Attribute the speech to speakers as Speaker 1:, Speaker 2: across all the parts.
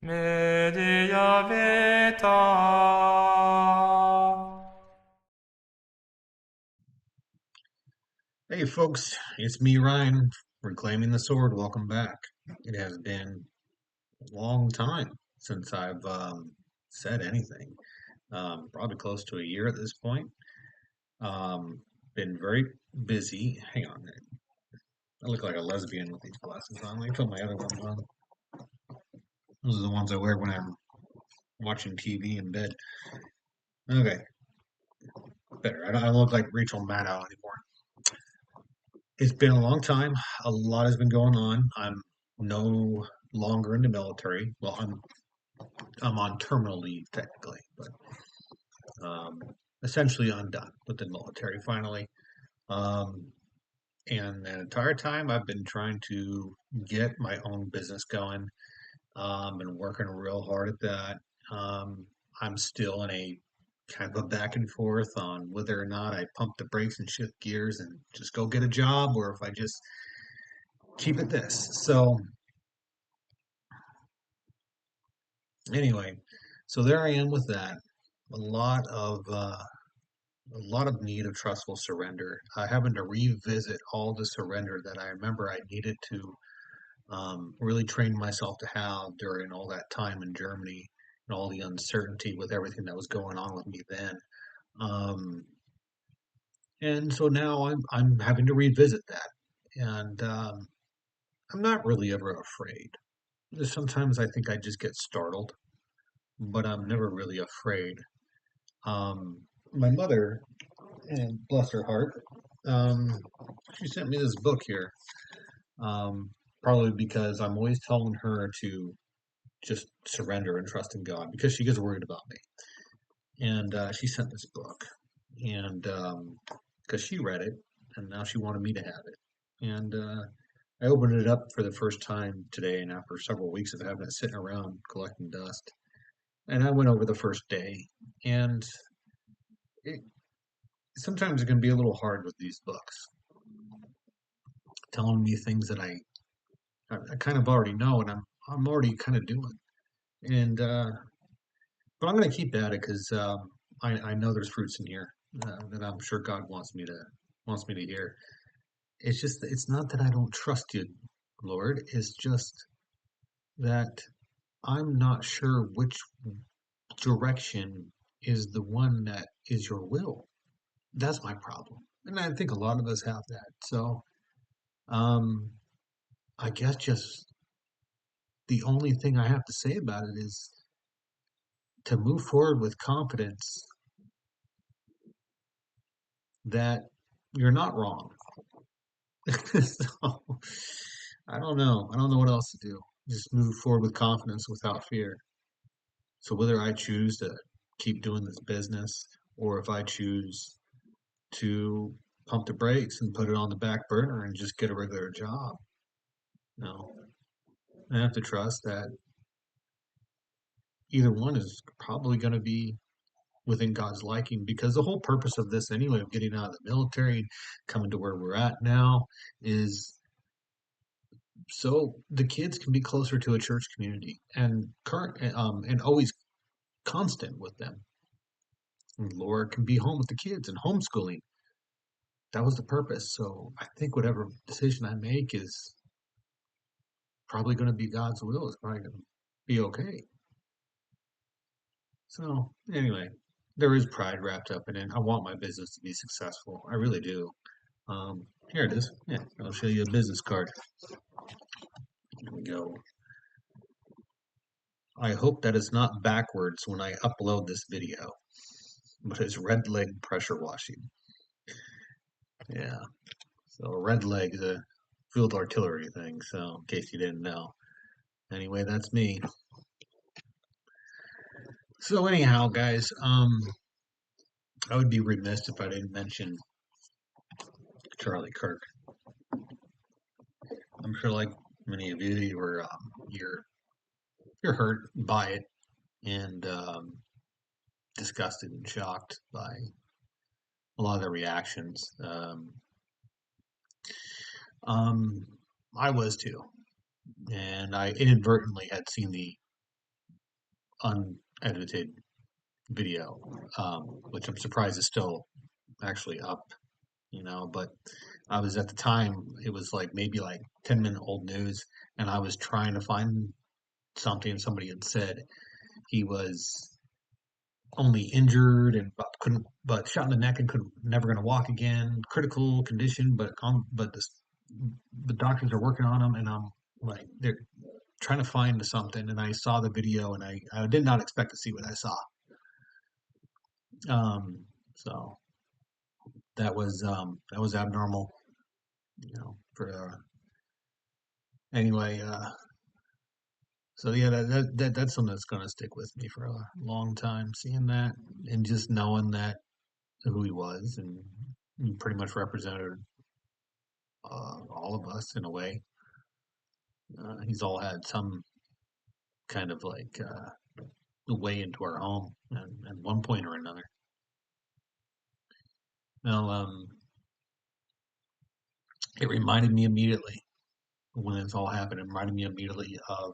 Speaker 1: Media Vita.
Speaker 2: Hey folks, it's me, Ryan, reclaiming the sword. Welcome back. It has been a long time since I've said anything. Probably close to a year at this point. Um, been very busy. Hang on, I look like a lesbian with these glasses on. Let me put my other ones on. Those are the ones I wear when I'm watching TV in bed. Okay, better. I don't look like Rachel Maddow anymore. It's been a long time. A lot has been going on. I'm no longer in the military. Well, I'm on terminal leave technically, but um, essentially I'm done with the military finally. Um, and the entire time I've been trying to get my own business going. Been working real hard at that. Um, I'm still in a kind of a back and forth on whether or not I pump the brakes and shift gears and just go get a job, or if I just keep it this. So anyway, so there I am with that. A lot of need of trustful surrender. Having to revisit all the surrender that I remember I needed to really train myself to have during all that time in Germany and all the uncertainty with everything that was going on with me then. Um, and so now I'm having to revisit that, and I'm not really ever afraid. Sometimes I think I just get startled, but I'm never really afraid. Um, my mother, and bless her heart, um, she sent me this book here. Um, Probably because I'm always telling her to just surrender and trust in God because she gets worried about me. And she sent this book, and because she read it, and now she wanted me to have it. And I opened it up for the first time today, and after several weeks of having it sitting around collecting dust, and I went over the first day, and it, sometimes it can be a little hard with these books, telling me things that I kind of already know, and I'm already kind of doing. And but I'm going to keep at it because I know there's fruits in here that I'm sure God wants me to hear. It's just it's not that I don't trust you, Lord. It's just that I'm not sure which direction is the one that is your will. That's my problem, and I think a lot of us have that. So um, I guess just the only thing I have to say about it is to move forward with confidence that you're not wrong. So I don't know. I don't know what else to do. Just move forward with confidence without fear. So whether I choose to keep doing this business or if I choose to pump the brakes and put it on the back burner and just get a regular job, no, I have to trust that either one is probably going to be within God's liking because the whole purpose of this anyway of getting out of the military and coming to where we're at now is so the kids can be closer to a church community and current and always constant with them. And Laura can be home with the kids and homeschooling. That was the purpose. So I think whatever decision I make is probably going to be God's will. It's probably going to be okay. So anyway, there is pride wrapped up in it. I want my business to be successful. I really do. Here it is. Yeah, I'll show you a business card. Here we go. I hope that it's not backwards when I upload this video, but it's red leg pressure washing. Yeah. So red leg is a field artillery thing. So in case you didn't know. Anyway, that's me. So anyhow, guys, I would be remiss if I didn't mention Charlie Kirk. I'm sure, like many of you, you're hurt by it and disgusted and shocked by a lot of the reactions. Um, I was too, and I inadvertently had seen the unedited video, which I'm surprised is still actually up, but I was at the time, it was like maybe like 10-minute old news, and I was trying to find something. Somebody had said he was only injured and but shot in the neck and could never going to walk again, critical condition, but doctors are working on him, and I'm like, they're trying to find something, and I saw the video, and I did not expect to see what I saw. So that was abnormal, for anyway. So yeah, that's something that's gonna stick with me for a long time. Seeing that and just knowing that who he was, and he pretty much represented all of us in a way. He's all had some kind of like way into our home at one point or another. Well, it reminded me immediately when this all happened. It reminded me immediately of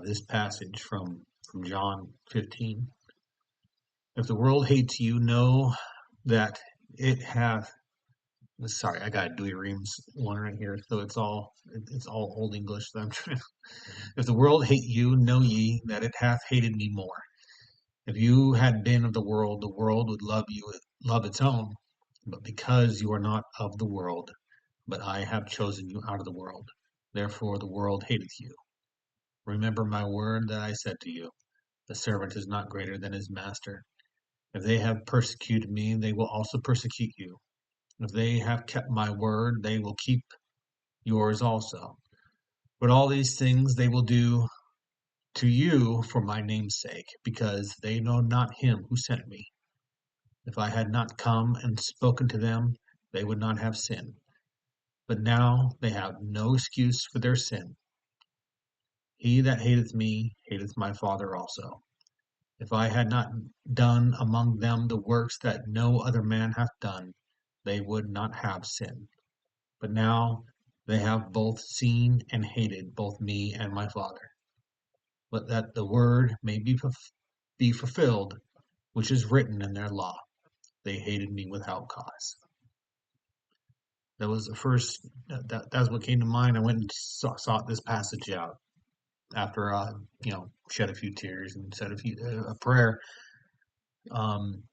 Speaker 2: this passage from John 15. If the world hates you, know that it hath. Sorry, I got a Dewey Reams one right here, so it's all Old English that I'm trying. If the world hate you, know ye that it hath hated me more. If you had been of the world would love its own. But because you are not of the world, but I have chosen you out of the world, therefore the world hateth you. Remember my word that I said to you, the servant is not greater than his master. If they have persecuted me, they will also persecute you. If they have kept my word, they will keep yours also. But all these things they will do to you for my name's sake, because they know not him who sent me. If I had not come and spoken to them, they would not have sin. But now they have no excuse for their sin. He that hateth me hateth my Father also. If I had not done among them the works that no other man hath done, they would not have sin. But now they have both seen and hated both me and my Father. But that the word may be fulfilled, which is written in their law. They hated me without cause. That was the first. That's what came to mind. I went and sought this passage out after shed a few tears and said a prayer. Um,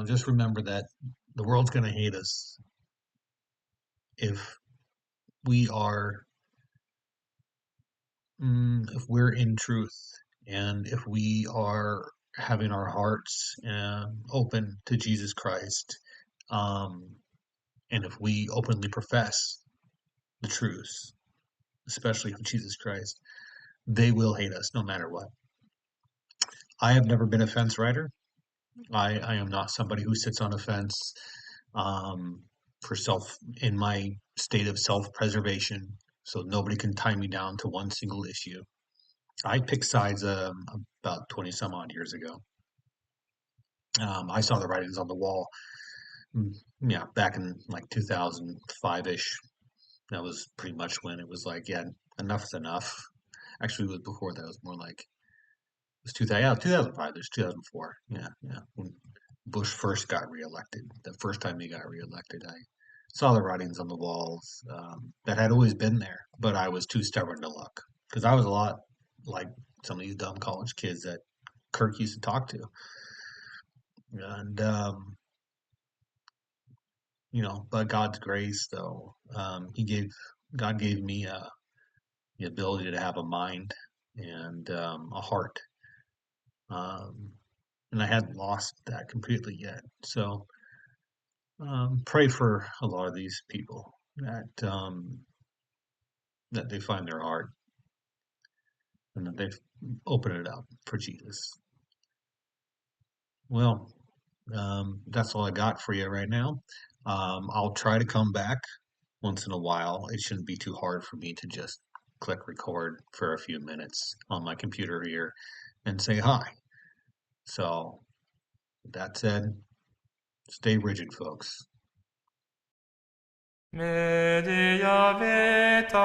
Speaker 2: just remember that the world's going to hate us if we are if we're in truth, and if we are having our hearts open to Jesus Christ, um, and if we openly profess the truth, especially of Jesus Christ, they will hate us no matter what. I have never been a fence rider. I am not somebody who sits on a fence um, for in my state of self-preservation, so nobody can tie me down to one single issue. I picked sides about 20 some odd years ago. I saw the writings on the wall, mm, yeah, back in like 2005-ish. That was pretty much when it was like, yeah, enough is enough. Actually, it was before that. It was more like, it was 2000, yeah, 2005. There's 2004. Yeah, yeah. When Bush first got reelected, the first time he got reelected, I saw the writings on the walls that had always been there, but I was too stubborn to look because I was a lot like some of these dumb college kids that Kirk used to talk to. And, by God's grace, though, God gave me the ability to have a mind and a heart. Um, and I hadn't lost that completely yet. So pray for a lot of these people that they find their heart and that they open it up for Jesus. Well, that's all I got for you right now. I'll try to come back once in a while. It shouldn't be too hard for me to just click record for a few minutes on my computer here and say hi. So, with that said, stay rigid, folks.
Speaker 1: Media Vita.